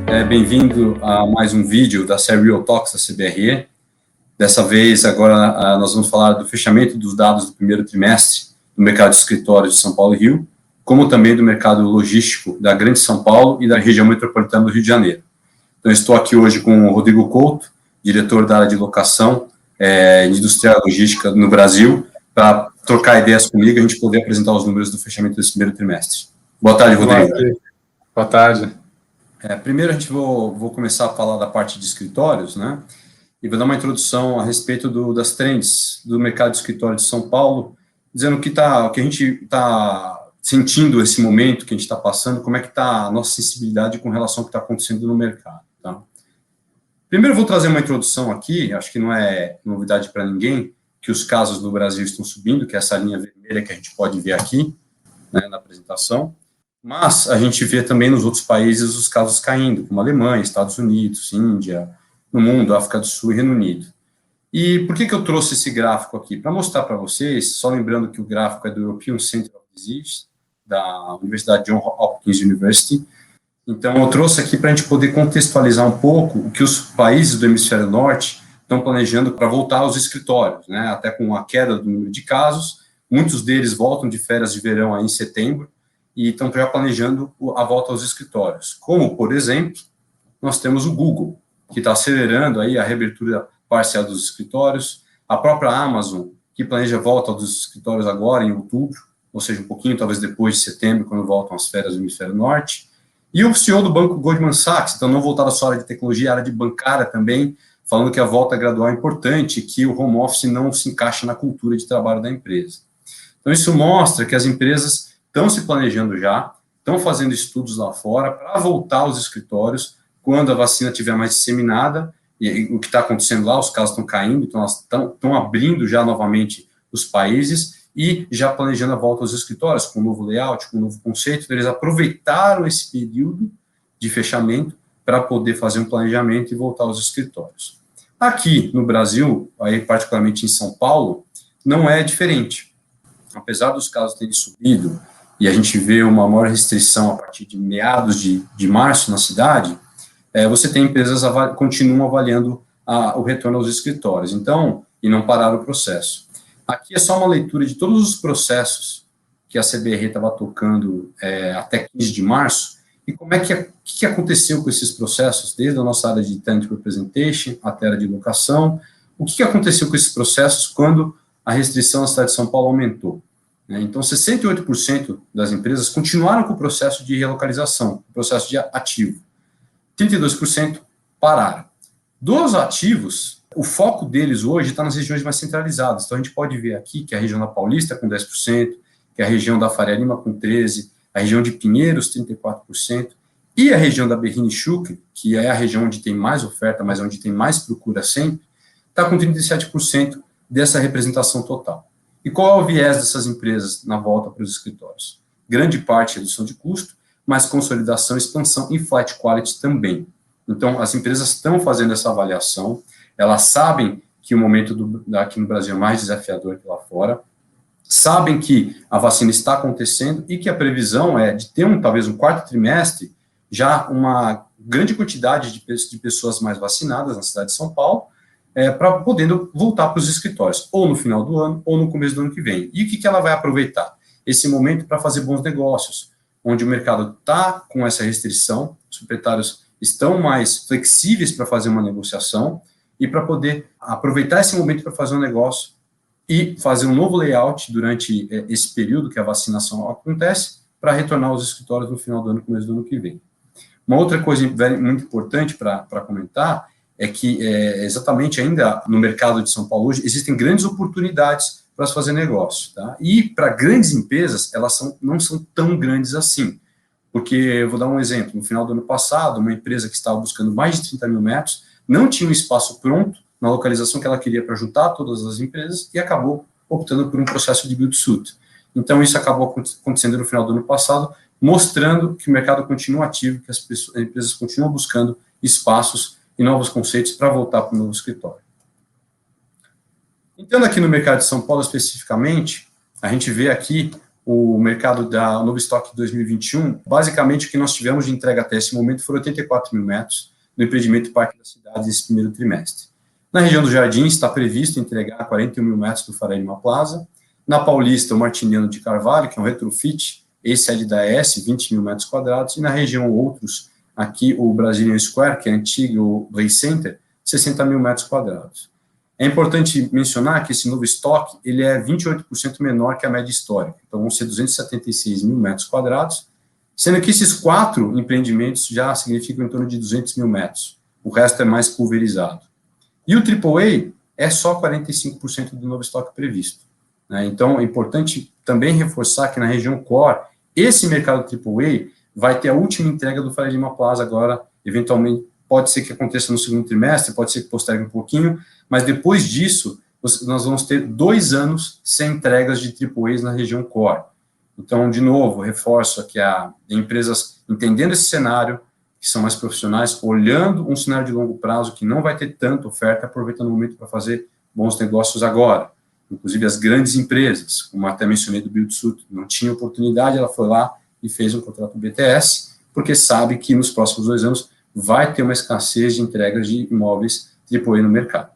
Bem-vindo a mais um vídeo da série Real Talks da CBRE. Dessa vez, agora, nós vamos falar do fechamento dos dados do primeiro trimestre do mercado de escritórios de São Paulo e Rio, como também do mercado logístico da Grande São Paulo e da região metropolitana do Rio de Janeiro. Então, estou aqui hoje com o Rodrigo Couto, diretor da área de locação industrial e logística no Brasil, para trocar ideias comigo e a gente poder apresentar os números do fechamento desse primeiro trimestre. Boa tarde, Rodrigo. Boa tarde. Primeiro, a gente vou começar a falar da parte de escritórios, né? E vou dar uma introdução a respeito das trends do mercado de escritório de São Paulo, dizendo o que a gente está sentindo esse momento que a gente está passando, como é que está a nossa sensibilidade com relação ao que está acontecendo no mercado, tá? Primeiro, eu vou trazer uma introdução aqui, acho que não é novidade para ninguém, que os casos no Brasil estão subindo, que é essa linha vermelha que a gente pode ver aqui, né, na apresentação. Mas a gente vê também nos outros países os casos caindo, como Alemanha, Estados Unidos, Índia, no mundo, África do Sul e Reino Unido. E por que eu trouxe esse gráfico aqui? Para mostrar para vocês, só lembrando que o gráfico é do European Center of Disease, da Universidade Johns Hopkins University. Então, eu trouxe aqui para a gente poder contextualizar um pouco o que os países do hemisfério norte estão planejando para voltar aos escritórios, né? Até com a queda do número de casos, muitos deles voltam de férias de verão aí em setembro, e estão já planejando a volta aos escritórios. Como, por exemplo, nós temos o Google, que está acelerando aí a reabertura parcial dos escritórios, a própria Amazon, que planeja a volta dos escritórios agora em outubro, ou seja, um pouquinho talvez depois de setembro, quando voltam as férias do hemisfério norte, e o CEO do banco Goldman Sachs, então não voltado só à área de tecnologia, à área de bancária também, falando que a volta gradual é importante, que o home office não se encaixa na cultura de trabalho da empresa. Então isso mostra que as empresas estão se planejando já, estão fazendo estudos lá fora para voltar aos escritórios quando a vacina estiver mais disseminada, e o que está acontecendo lá, os casos estão caindo, então elas estão abrindo já novamente os países e já planejando a volta aos escritórios, com um novo layout, com um novo conceito. Então, eles aproveitaram esse período de fechamento para poder fazer um planejamento e voltar aos escritórios. Aqui no Brasil, aí particularmente em São Paulo, não é diferente. Apesar dos casos terem subido, e a gente vê uma maior restrição a partir de meados de março na cidade, você tem empresas que continuam avaliando o retorno aos escritórios, então, e não pararam o processo. Aqui é só uma leitura de todos os processos que a CBRE estava tocando até 15 de março, e como é que aconteceu com esses processos, desde a nossa área de Tenant Representation até a área de locação, o que aconteceu com esses processos quando a restrição na cidade de São Paulo aumentou. Então, 68% das empresas continuaram com o processo de relocalização, o processo de ativo. 32% pararam. Dos ativos, o foco deles hoje está nas regiões mais centralizadas. Então, a gente pode ver aqui que a região da Paulista com 10%, que a região da Faria Lima com 13%, a região de Pinheiros, 34%, e a região da Berrini-Schucker, que é a região onde tem mais oferta, mas onde tem mais procura sempre, está com 37% dessa representação total. E qual é o viés dessas empresas na volta para os escritórios? Grande parte é redução de custo, mas consolidação, expansão e flight quality também. Então, as empresas estão fazendo essa avaliação, elas sabem que o momento aqui no Brasil é mais desafiador que lá fora, sabem que a vacina está acontecendo e que a previsão é de ter talvez um quarto trimestre, já uma grande quantidade de pessoas mais vacinadas na cidade de São Paulo, para podendo voltar para os escritórios, ou no final do ano, ou no começo do ano que vem. E o que ela vai aproveitar? Esse momento para fazer bons negócios, onde o mercado está com essa restrição, os proprietários estão mais flexíveis para fazer uma negociação e para poder aproveitar esse momento para fazer um negócio e fazer um novo layout durante esse período que a vacinação acontece, para retornar aos escritórios no final do ano, começo do ano que vem. Uma outra coisa muito importante para comentar é que, exatamente ainda no mercado de São Paulo hoje, existem grandes oportunidades para se fazer negócio, tá? E para grandes empresas, elas não são tão grandes assim, porque, eu vou dar um exemplo, no final do ano passado, uma empresa que estava buscando mais de 30 mil metros, não tinha um espaço pronto na localização que ela queria para juntar todas as empresas e acabou optando por um processo de build-to-suit. Então, isso acabou acontecendo no final do ano passado, mostrando que o mercado continua ativo, que as empresas continuam buscando espaços e novos conceitos para voltar para o novo escritório. Entrando aqui no mercado de São Paulo especificamente, a gente vê aqui o mercado da Novo Estoque 2021, basicamente o que nós tivemos de entrega até esse momento foram 84 mil metros no empreendimento Parque da Cidade nesse primeiro trimestre. Na região do Jardins está previsto entregar 41 mil metros do Faria Lima Plaza. Na Paulista, o Martiniano de Carvalho, que é um retrofit, esse é de da ES, 20 mil metros quadrados. E na região outros, aqui o Brazilian Square, que é antigo Play Center, 60 mil metros quadrados. É importante mencionar que esse novo estoque ele é 28% menor que a média histórica, então vão ser 276 mil metros quadrados, sendo que esses 4 empreendimentos já significam em torno de 200 mil metros, o resto é mais pulverizado. E o AAA é só 45% do novo estoque previsto, né? Então é importante também reforçar que na região core, esse mercado AAA vai ter a última entrega do Faria Lima Plaza agora, eventualmente, pode ser que aconteça no segundo trimestre, pode ser que postergue um pouquinho, mas depois disso, nós vamos ter 2 anos sem entregas de AAAs na região core. Então, de novo, reforço aqui a empresas entendendo esse cenário, que são mais profissionais, olhando um cenário de longo prazo que não vai ter tanta oferta, aproveitando o momento para fazer bons negócios agora. Inclusive as grandes empresas, como até mencionei do Build-Suit, não tinha oportunidade, ela foi lá e fez um contrato BTS, porque sabe que nos próximos 2 anos vai ter uma escassez de entregas de imóveis AAA no mercado.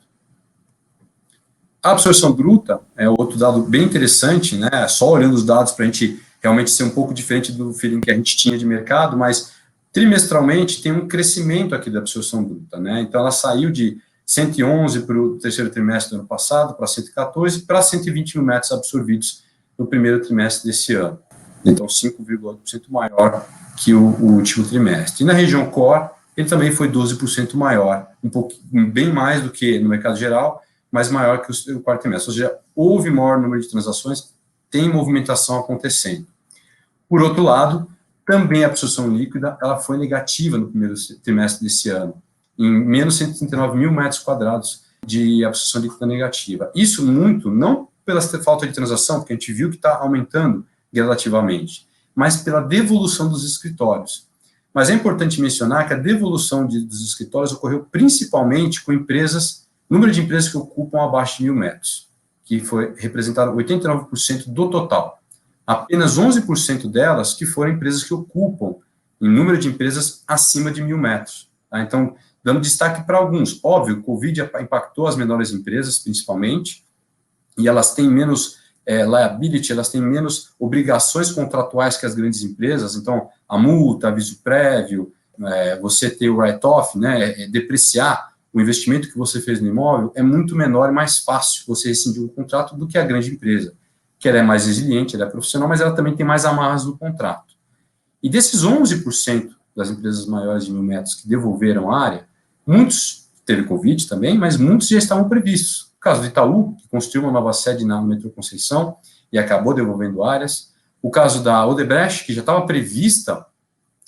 A absorção bruta é outro dado bem interessante, né? Só olhando os dados para a gente realmente ser um pouco diferente do feeling que a gente tinha de mercado, mas trimestralmente tem um crescimento aqui da absorção bruta, né? Então ela saiu de 111 para o terceiro trimestre do ano passado, para 114, para 120 mil metros absorvidos no primeiro trimestre desse ano. Então 5,8% maior que o último trimestre. E na região core, ele também foi 12% maior, bem mais do que no mercado geral, mas maior que o quarto trimestre. Ou seja, houve maior número de transações, tem movimentação acontecendo. Por outro lado, também a absorção líquida ela foi negativa no primeiro trimestre desse ano, em menos 139 mil metros quadrados de absorção líquida negativa. Isso muito, não pela falta de transação, porque a gente viu que está aumentando gradativamente, mas pela devolução dos escritórios. Mas é importante mencionar que a devolução dos escritórios ocorreu principalmente com empresas, número de empresas que ocupam abaixo de 1.000 metros, que foi representado 89% do total. Apenas 11% delas que foram empresas que ocupam em número de empresas acima de 1.000 metros. Tá? Então, dando destaque para alguns. Óbvio, o Covid impactou as menores empresas, principalmente, e elas têm menos liability, elas têm menos obrigações contratuais que as grandes empresas, então, a multa, aviso prévio, você ter o write-off, né, depreciar o investimento que você fez no imóvel, é muito menor e mais fácil você rescindir o contrato do que a grande empresa, que ela é mais resiliente, ela é profissional, mas ela também tem mais amarras no contrato. E desses 11% das empresas maiores de 1.000 metros que devolveram a área, muitos, teve Covid também, mas muitos já estavam previstos. O caso do Itaú, que construiu uma nova sede no metrô Conceição e acabou devolvendo áreas. O caso da Odebrecht, que já estava prevista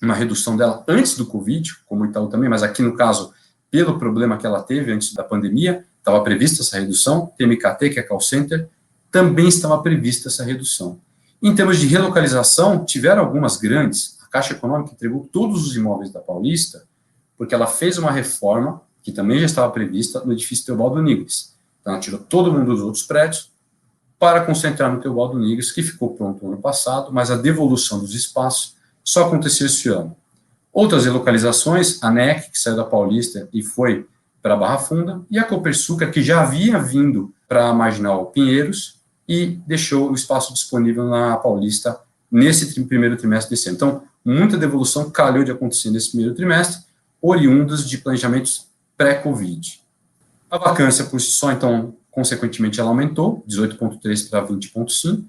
uma redução dela antes do Covid, como o Itaú também, mas aqui no caso, pelo problema que ela teve antes da pandemia, estava prevista essa redução. TMKT, que é call center, também estava prevista essa redução. Em termos de relocalização, tiveram algumas grandes. A Caixa Econômica entregou todos os imóveis da Paulista, porque ela fez uma reforma, que também já estava prevista, no edifício Teobaldo Nigres. Então, ela tirou todo mundo dos outros prédios para concentrar no Teobaldo Nigres, que ficou pronto no ano passado, mas a devolução dos espaços só aconteceu esse ano. Outras relocalizações, a NEC, que saiu da Paulista e foi para a Barra Funda, e a Copersucar, que já havia vindo para a Marginal Pinheiros e deixou o espaço disponível na Paulista nesse primeiro trimestre desse ano. Então, muita devolução calhou de acontecer nesse primeiro trimestre, oriundas de planejamentos pré-Covid. A vacância por si só, então, consequentemente, ela aumentou, 18,3 para 20,5,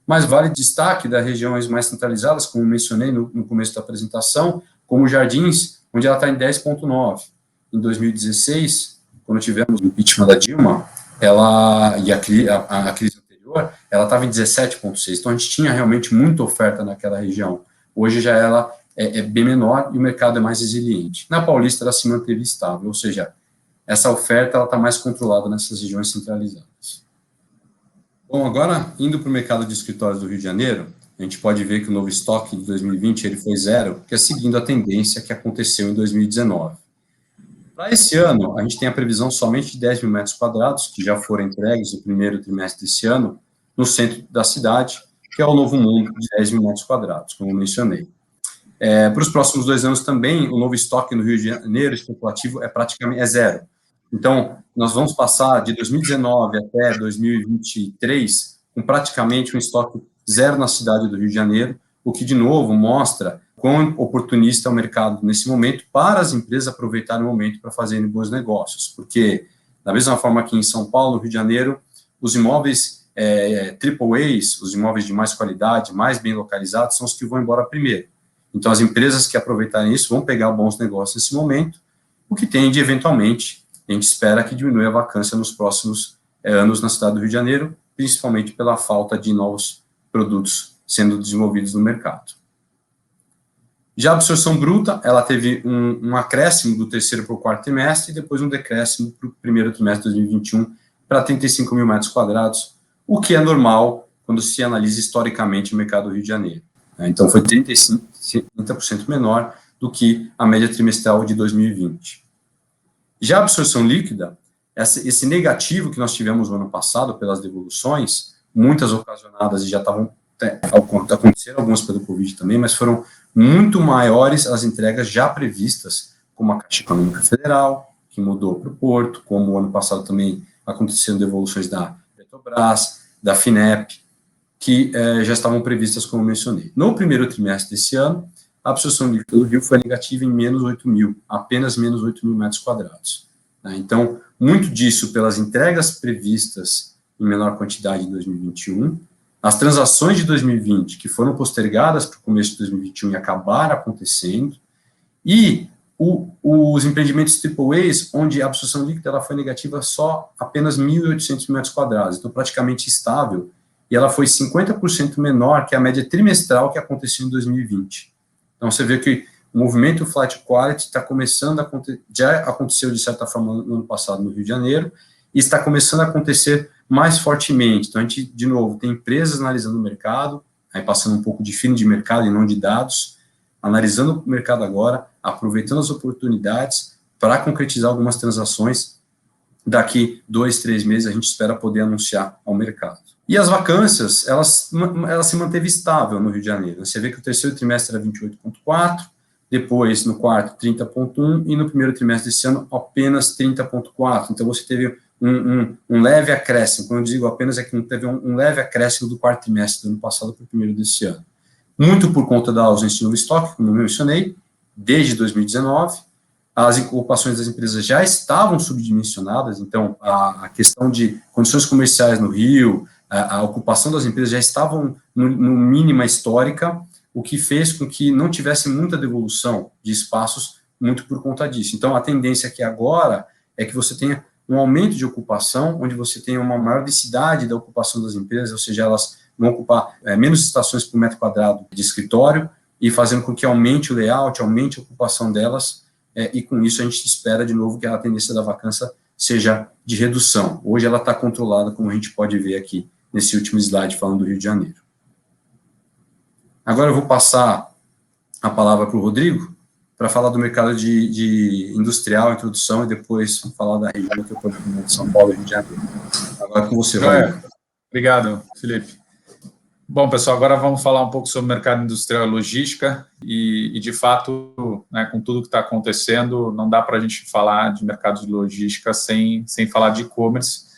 mas vale destaque das regiões mais centralizadas, como mencionei no começo da apresentação, como Jardins, onde ela está em 10,9. Em 2016, quando tivemos o impeachment da Dilma, a crise anterior, ela estava em 17,6. Então, a gente tinha realmente muita oferta naquela região. Hoje já ela é bem menor e o mercado é mais resiliente. Na Paulista, ela se manteve estável, ou seja, essa oferta está mais controlada nessas regiões centralizadas. Bom, agora, indo para o mercado de escritórios do Rio de Janeiro, a gente pode ver que o novo estoque de 2020 ele foi zero, que é seguindo a tendência que aconteceu em 2019. Para esse ano, a gente tem a previsão somente de 10 mil metros quadrados, que já foram entregues no primeiro trimestre desse ano, no centro da cidade, que é o novo mundo de 10 mil metros quadrados, como eu mencionei. Para os próximos 2 anos também, o novo estoque no Rio de Janeiro, especulativo, praticamente zero. Então, nós vamos passar de 2019 até 2023 com praticamente um estoque zero na cidade do Rio de Janeiro, o que, de novo, mostra quão oportunista é o mercado nesse momento para as empresas aproveitarem o momento para fazerem bons negócios, porque, da mesma forma que em São Paulo, no Rio de Janeiro, os imóveis AAAs, os imóveis de mais qualidade, mais bem localizados, são os que vão embora primeiro. Então, as empresas que aproveitarem isso vão pegar bons negócios nesse momento, o que tende, eventualmente, a gente espera que diminua a vacância nos próximos anos na cidade do Rio de Janeiro, principalmente pela falta de novos produtos sendo desenvolvidos no mercado. Já a absorção bruta, ela teve um acréscimo do terceiro para o quarto trimestre e depois um decréscimo para o primeiro trimestre de 2021 para 35 mil metros quadrados, o que é normal quando se analisa historicamente o mercado do Rio de Janeiro. Então, foi 30% menor do que a média trimestral de 2020. Já a absorção líquida, esse negativo que nós tivemos no ano passado pelas devoluções, muitas ocasionadas e já estavam acontecendo algumas pelo Covid também, mas foram muito maiores as entregas já previstas, como a Caixa Econômica Federal, que mudou para o Porto, como o ano passado também aconteceram devoluções da Petrobras, da FINEP, que já estavam previstas, como mencionei. No primeiro trimestre desse ano, a absorção líquida do Rio foi negativa em menos 8 mil, apenas menos 8 mil metros quadrados. Então, muito disso pelas entregas previstas em menor quantidade em 2021, as transações de 2020, que foram postergadas para o começo de 2021 e acabaram acontecendo, e os empreendimentos AAAs, onde a absorção líquida ela foi negativa só apenas 1.800 metros quadrados, então praticamente estável, e ela foi 50% menor que a média trimestral que aconteceu em 2020. Então, você vê que o movimento flight quality está começando a acontecer, já aconteceu de certa forma no ano passado no Rio de Janeiro, e está começando a acontecer mais fortemente. Então, a gente, de novo, tem empresas analisando o mercado, aí passando um pouco de feeling de mercado e não de dados, analisando o mercado agora, aproveitando as oportunidades para concretizar algumas transações. Daqui 2, 3 meses, a gente espera poder anunciar ao mercado. E as vacâncias, ela se manteve estável no Rio de Janeiro. Você vê que o terceiro trimestre era 28,4%, depois, no quarto, 30,1%, e no primeiro trimestre desse ano, apenas 30,4%. Então, você teve um leve acréscimo. Quando eu digo apenas, é que teve um leve acréscimo do quarto trimestre do ano passado para o primeiro desse ano. Muito por conta da ausência de novo estoque, como eu mencionei, desde 2019. As ocupações das empresas já estavam subdimensionadas, então a questão de condições comerciais no Rio, a ocupação das empresas já estavam no mínima histórica, o que fez com que não tivesse muita devolução de espaços, muito por conta disso. Então, a tendência aqui agora é que você tenha um aumento de ocupação, onde você tenha uma maior densidade da ocupação das empresas, ou seja, elas vão ocupar menos estações por metro quadrado de escritório, e fazendo com que aumente o layout, aumente a ocupação delas, e com isso a gente espera, de novo, que a tendência da vacância seja de redução. Hoje ela está controlada, como a gente pode ver aqui nesse último slide, falando do Rio de Janeiro. Agora eu vou passar a palavra para o Rodrigo, para falar do mercado de industrial, introdução, e depois falar da região metropolitana de São Paulo e Rio de Janeiro. Agora com você, Rodrigo. Obrigado, Felipe. Bom, pessoal, agora vamos falar um pouco sobre o mercado industrial e logística, e de fato, né, com tudo que está acontecendo, não dá para a gente falar de mercado de logística sem falar de e-commerce.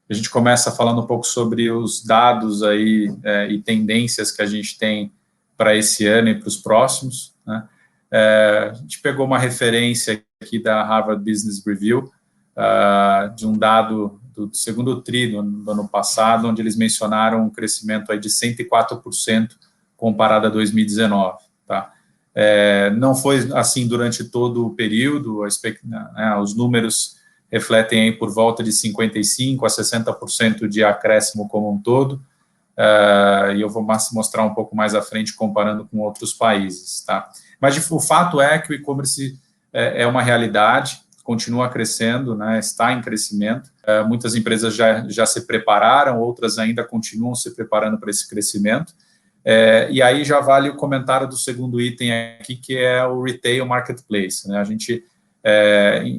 A gente começa falando um pouco sobre os dados aí e tendências que a gente tem para esse ano e para os próximos, né? A gente pegou uma referência aqui da Harvard Business Review, de um dado do segundo tri do ano passado, onde eles mencionaram um crescimento aí de 104% comparado a 2019. Tá? Não foi assim durante todo o período, os números refletem aí por volta de 55% a 60% de acréscimo como um todo, e eu vou mostrar um pouco mais à frente comparando com outros países. Tá? Mas o fato é que o e-commerce é uma realidade, continua crescendo, né, está em crescimento. Muitas empresas já se prepararam, outras ainda continuam se preparando para esse crescimento. E aí já vale o comentário do segundo item aqui, que é o Retail Marketplace, né? A gente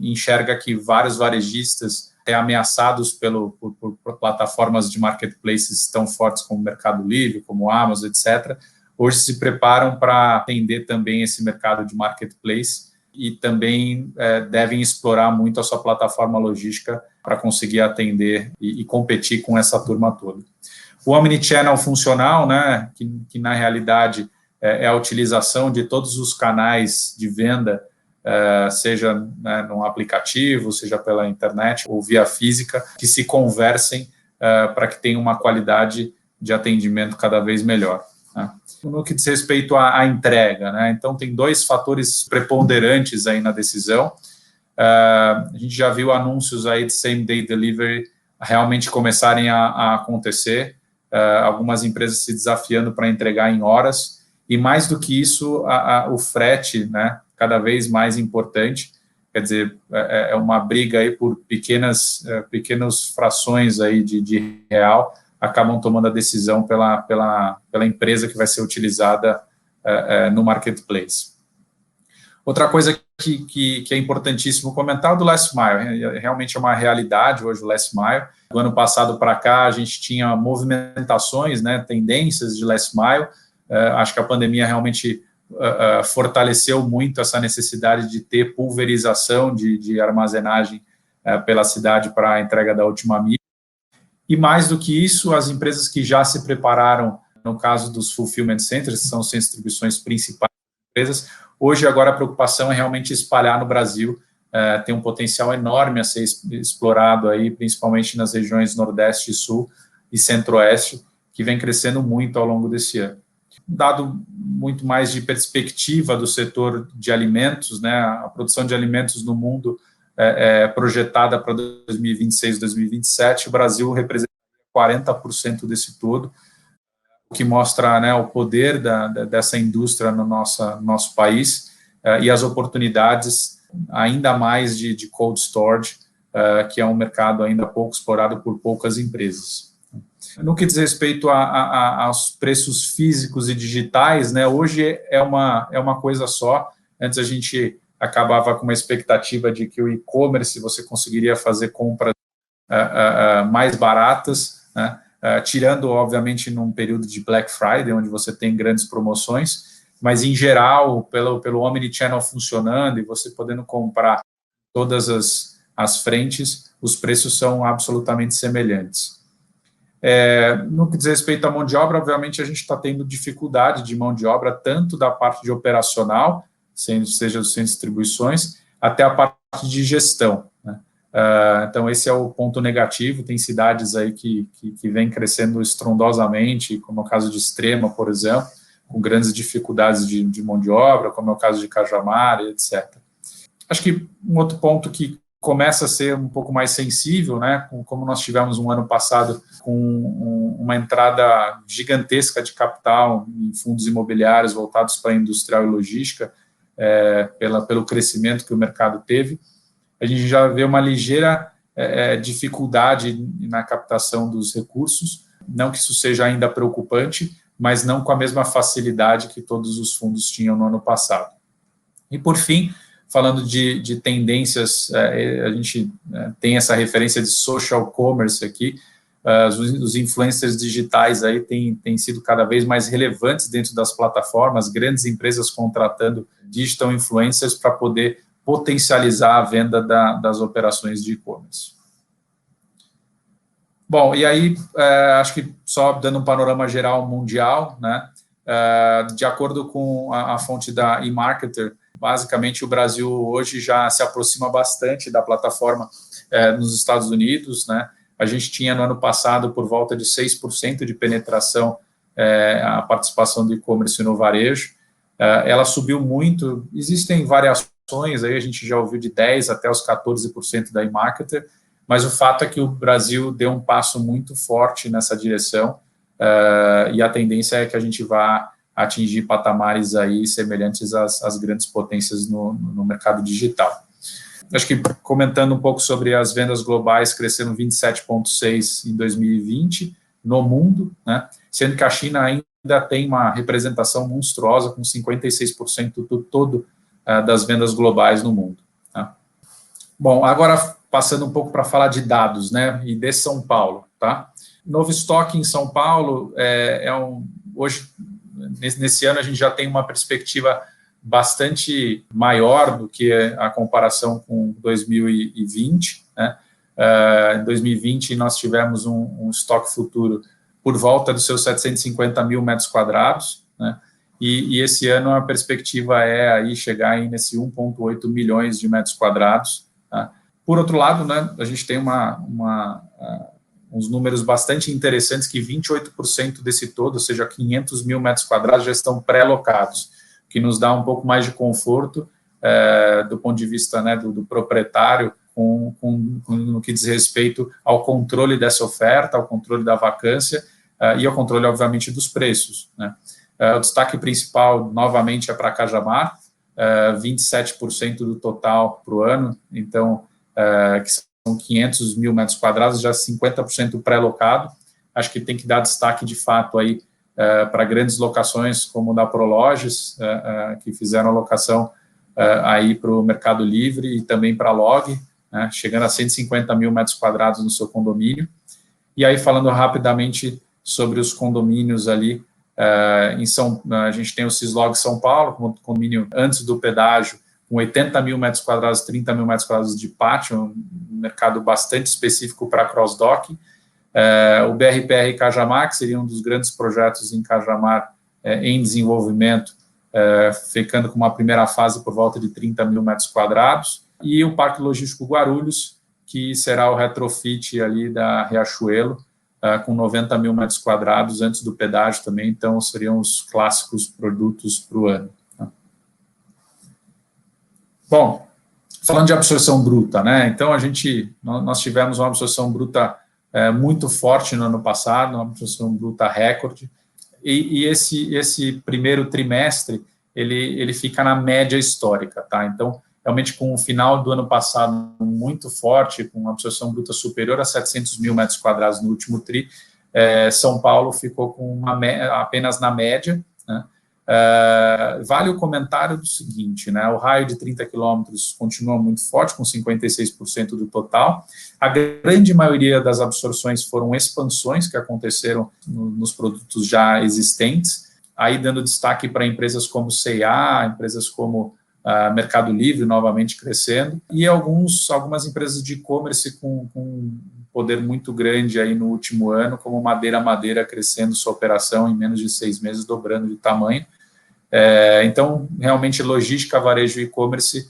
enxerga que vários varejistas até ameaçados por plataformas de marketplaces tão fortes como o Mercado Livre, como o Amazon, etc., hoje se preparam para atender também esse mercado de marketplace e também devem explorar muito a sua plataforma logística para conseguir atender e competir com essa turma toda. O Omnichannel funcional, né, que na realidade é a utilização de todos os canais de venda, seja no aplicativo, seja pela internet ou via física, que se conversem para que tenha uma qualidade de atendimento cada vez melhor. Né? No que diz respeito à entrega, né? Então tem dois fatores preponderantes aí na decisão. A gente já viu anúncios aí de same-day delivery realmente começarem a acontecer, algumas empresas se desafiando para entregar em horas, e mais do que isso, o frete, né, cada vez mais importante, quer dizer, é uma briga aí por pequenas frações aí de real, acabam tomando a decisão pela empresa que vai ser utilizada no marketplace. Outra coisa que é importantíssimo comentar é o do Last Mile. Realmente é uma realidade hoje o Last Mile. Do ano passado para cá, a gente tinha movimentações, né, tendências de Last Mile. Acho que a pandemia realmente fortaleceu muito essa necessidade de ter pulverização de armazenagem pela cidade para a entrega da última milha. E mais do que isso, as empresas que já se prepararam, no caso dos fulfillment centers, que são as distribuições principais das empresas, hoje agora a preocupação é realmente espalhar no Brasil, tem um potencial enorme a ser explorado aí, principalmente nas regiões Nordeste, Sul e Centro-Oeste, que vem crescendo muito ao longo desse ano. Dado muito mais de perspectiva do setor de alimentos, né, a produção de alimentos no mundo é projetada para 2026, 2027, o Brasil representa 40% desse todo, o que mostra, né, o poder dessa indústria no nosso país e as oportunidades ainda mais de cold storage, que é um mercado ainda pouco explorado por poucas empresas. No que diz respeito aos preços físicos e digitais, né, hoje é uma coisa só. Antes a gente acabava com uma expectativa de que o e-commerce você conseguiria fazer compras mais baratas, né, tirando, obviamente, num período de Black Friday, onde você tem grandes promoções, mas, em geral, pelo Omnichannel funcionando e você podendo comprar todas as frentes, os preços são absolutamente semelhantes. No que diz respeito à mão de obra, obviamente, a gente está tendo dificuldade de mão de obra, tanto da parte de operacional, seja dos centros de distribuições, até a parte de gestão, né? Então, esse é o ponto negativo. Tem cidades aí que vêm crescendo estrondosamente, como é o caso de Extrema, por exemplo, com grandes dificuldades de mão de obra, como é o caso de Cajamar, etc. Acho que um outro ponto que começa a ser um pouco mais sensível, né, como nós tivemos um ano passado com uma entrada gigantesca de capital em fundos imobiliários voltados para a industrial e logística, pelo crescimento que o mercado teve, a gente já vê uma ligeira dificuldade na captação dos recursos, não que isso seja ainda preocupante, mas não com a mesma facilidade que todos os fundos tinham no ano passado. E, por fim, falando de tendências, a gente tem essa referência de social commerce aqui. Os influencers digitais aí têm sido cada vez mais relevantes dentro das plataformas, grandes empresas contratando digital influencers para poder potencializar a venda das operações de e-commerce. Bom, e aí, acho que só dando um panorama geral mundial, né, de acordo com a fonte da eMarketer, basicamente o Brasil hoje já se aproxima bastante da plataforma nos Estados Unidos, né? A gente tinha no ano passado por volta de 6% de penetração a participação do e-commerce no varejo. Ela subiu muito, existem variações, aí a gente já ouviu de 10% até os 14% da eMarketer, mas o fato é que o Brasil deu um passo muito forte nessa direção e a tendência é que a gente vá atingir patamares aí semelhantes às grandes potências no mercado digital. Acho que comentando um pouco sobre as vendas globais, cresceram 27,6% em 2020 no mundo, né, sendo que a China ainda tem uma representação monstruosa com 56% do todo das vendas globais no mundo. Tá? Bom, agora passando um pouco para falar de dados, né, e de São Paulo, tá? Novo estoque em São Paulo hoje, nesse ano, a gente já tem uma perspectiva bastante maior do que a comparação com 2020, né? Em 2020, nós tivemos um estoque futuro por volta dos seus 750 mil metros quadrados, né? E esse ano a perspectiva é aí chegar aí nesse 1,8 milhões de metros quadrados, tá? Por outro lado, né, a gente tem uns números bastante interessantes que 28% desse todo, ou seja, 500 mil metros quadrados já estão pré-locados, que nos dá um pouco mais de conforto do ponto de vista, né, do proprietário no que diz respeito ao controle dessa oferta, ao controle da vacância e ao controle, obviamente, dos preços, né. O destaque principal, novamente, é para Cajamar, 27% do total para o ano, então, que são 500 mil metros quadrados, já 50% pré-locado. Acho que tem que dar destaque, de fato, aí para grandes locações como o da Prologes, que fizeram a locação aí para o Mercado Livre e também para a Log, né, chegando a 150 mil metros quadrados no seu condomínio. E aí, falando rapidamente sobre os condomínios ali, a gente tem o Cislog São Paulo, como condomínio antes do pedágio, com 80 mil metros quadrados, 30 mil metros quadrados de pátio, um mercado bastante específico para cross-dock. O BRPR Cajamar, que seria um dos grandes projetos em Cajamar em desenvolvimento, ficando com uma primeira fase por volta de 30 mil metros quadrados. E o Parque Logístico Guarulhos, que será o retrofit ali da Riachuelo, com 90 mil metros quadrados antes do pedágio também, então seriam os clássicos produtos para o ano. Tá? Bom, falando de absorção bruta, né? Então nós tivemos uma absorção bruta muito forte no ano passado, uma absorção bruta recorde, e esse primeiro trimestre ele fica na média histórica, tá? Então, realmente, com o final do ano passado muito forte, com uma absorção bruta superior a 700 mil metros quadrados no último TRI, São Paulo ficou com apenas na média, né? Vale o comentário do seguinte, né? O raio de 30 quilômetros continua muito forte, com 56% do total. A grande maioria das absorções foram expansões que aconteceram nos produtos já existentes, aí dando destaque para empresas como C&A, empresas como Mercado Livre, novamente crescendo, e algumas empresas de e-commerce com um poder muito grande aí no último ano, como Madeira crescendo sua operação em menos de 6 meses, dobrando de tamanho. Então, realmente, logística, varejo e e-commerce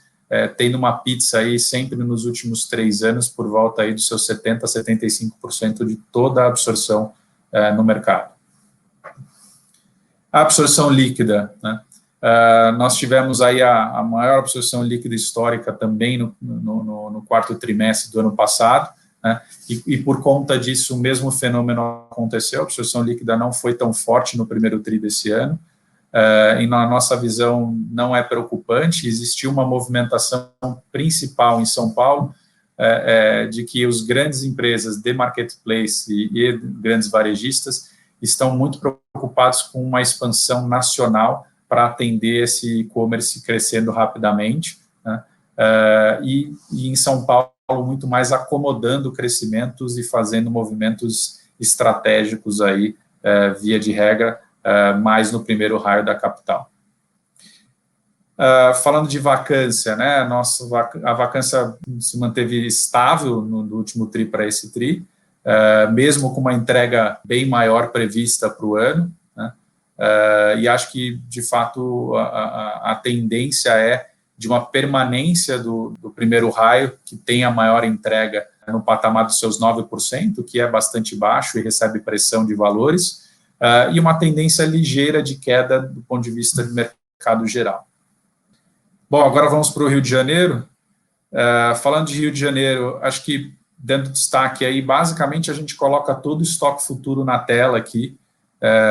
tendo uma pizza aí sempre nos últimos 3 anos, por volta aí dos seus 70% a 75% de toda a absorção no mercado. A absorção líquida, né? Nós tivemos aí a maior absorção líquida histórica também no quarto trimestre do ano passado, né? E por conta disso, o mesmo fenômeno aconteceu, a absorção líquida não foi tão forte no primeiro tri desse ano, e na nossa visão não é preocupante. Existiu uma movimentação principal em São Paulo, de que os grandes empresas de marketplace e grandes varejistas estão muito preocupados com uma expansão nacional para atender esse e-commerce crescendo rapidamente, né? E em São Paulo, muito mais acomodando crescimentos e fazendo movimentos estratégicos aí, via de regra, mais no primeiro raio da capital. Falando de vacância, né? A vacância se manteve estável no último tri para esse tri, mesmo com uma entrega bem maior prevista para o ano, né? E acho que, de fato, a tendência é de uma permanência do primeiro raio, que tem a maior entrega no patamar dos seus 9%, que é bastante baixo e recebe pressão de valores, e uma tendência ligeira de queda do ponto de vista do mercado geral. Bom, agora vamos para o Rio de Janeiro. Falando de Rio de Janeiro, acho que, dando destaque aí, basicamente a gente coloca todo o estoque futuro na tela aqui.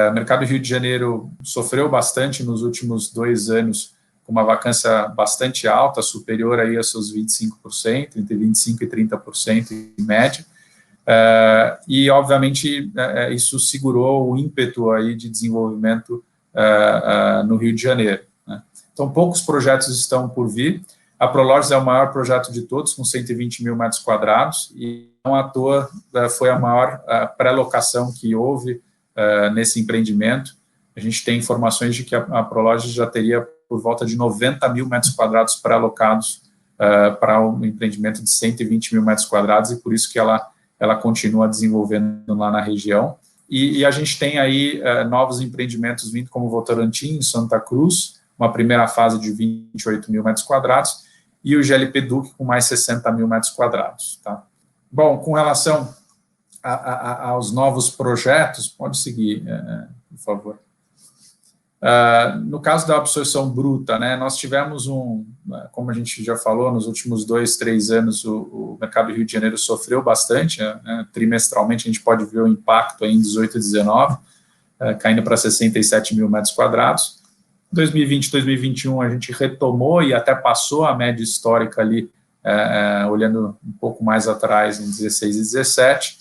O mercado do Rio de Janeiro sofreu bastante nos últimos 2 anos, com uma vacância bastante alta, superior aí aos seus 25%, entre 25% e 30% em média. E, obviamente, isso segurou o ímpeto aí de desenvolvimento no Rio de Janeiro, né? Então, poucos projetos estão por vir. A Prologis é o maior projeto de todos, com 120 mil metros quadrados, e não à toa foi a maior pré-locação que houve nesse empreendimento. A gente tem informações de que a Prologis já teria por volta de 90 mil metros quadrados pré-alocados para um empreendimento de 120 mil metros quadrados, e por isso que ela continua desenvolvendo lá na região. E a gente tem aí novos empreendimentos vindo, como o Votorantim, em Santa Cruz, uma primeira fase de 28 mil metros quadrados, e o GLP Duque com mais 60 mil metros quadrados. Tá? Bom, com relação aos novos projetos, pode seguir, por favor. No caso da absorção bruta, né, nós tivemos como a gente já falou, nos últimos 2, 3 anos, o mercado do Rio de Janeiro sofreu bastante, né, trimestralmente a gente pode ver o impacto aí em 18 e 19, caindo para 67 mil metros quadrados. 2020 e 2021 a gente retomou e até passou a média histórica ali, olhando um pouco mais atrás, em 16 e 17.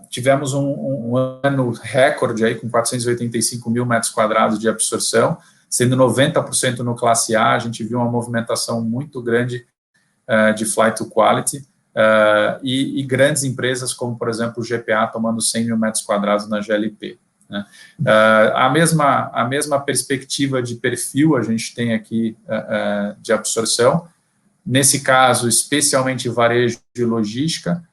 Tivemos um ano recorde aí com 485 mil metros quadrados de absorção, sendo 90% no classe A. A gente viu uma movimentação muito grande de flight to quality e grandes empresas como, por exemplo, o GPA tomando 100 mil metros quadrados na GLP. Né? A mesma perspectiva de perfil a gente tem aqui de absorção, nesse caso, especialmente varejo e logística,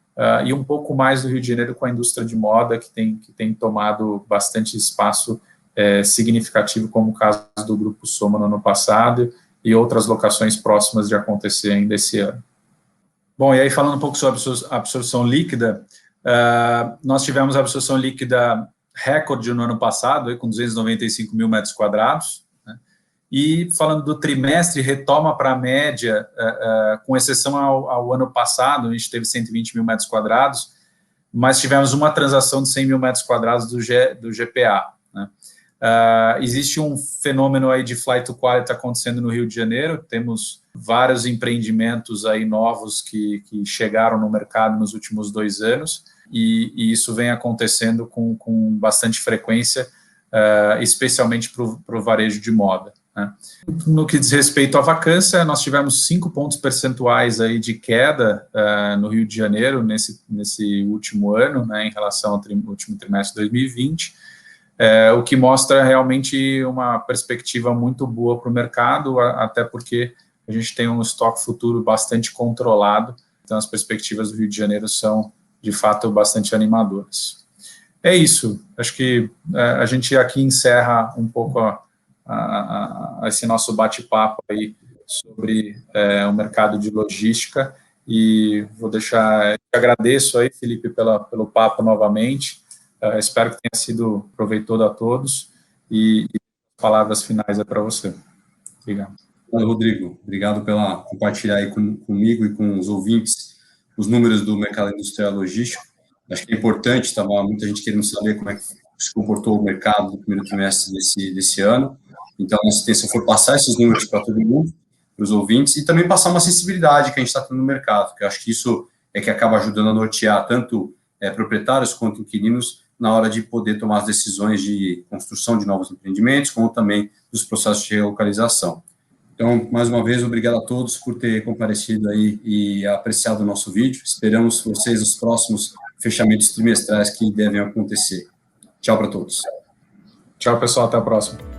e um pouco mais do Rio de Janeiro com a indústria de moda, que tem tomado bastante espaço significativo, como o caso do Grupo Soma no ano passado, e outras locações próximas de acontecer ainda esse ano. Bom, e aí falando um pouco sobre a absorção líquida, nós tivemos a absorção líquida recorde no ano passado, aí, com 295 mil metros quadrados, né? E falando do trimestre, retoma para a média, com exceção ao ano passado, a gente teve 120 mil metros quadrados, mas tivemos uma transação de 100 mil metros quadrados do GPA. Né? Existe um fenômeno aí de flight to quality acontecendo no Rio de Janeiro, temos vários empreendimentos aí novos que chegaram no mercado nos últimos 2 anos, e isso vem acontecendo com bastante frequência, especialmente para o varejo de moda. Né? No que diz respeito à vacância, nós tivemos 5 pontos percentuais aí de queda no Rio de Janeiro nesse último ano, né, em relação ao último trimestre de 2020, o que mostra realmente uma perspectiva muito boa para o mercado, até porque a gente tem um estoque futuro bastante controlado, então as perspectivas do Rio de Janeiro são, de fato, bastante animadoras. É isso, acho que a gente aqui encerra um pouco esse nosso bate-papo aí sobre o mercado de logística, e vou deixar, agradeço aí, Felipe, pelo papo novamente, espero que tenha sido proveitoso a todos, e palavras finais é para você. Obrigado. Rodrigo, obrigado pela compartilhar aí comigo e com os ouvintes os números do mercado industrial e logístico. Acho que é importante, estava muita gente querendo saber como é que se comportou o mercado no primeiro trimestre desse ano. Então, a nossa intenção foi passar esses números para todo mundo, para os ouvintes, e também passar uma sensibilidade que a gente está tendo no mercado, porque eu acho que isso é que acaba ajudando a nortear tanto proprietários quanto inquilinos na hora de poder tomar as decisões de construção de novos empreendimentos, como também dos processos de relocalização. Então, mais uma vez, obrigado a todos por ter comparecido aí e apreciado o nosso vídeo. Esperamos vocês nos próximos fechamentos trimestrais que devem acontecer. Tchau para todos. Tchau, pessoal. Até a próxima.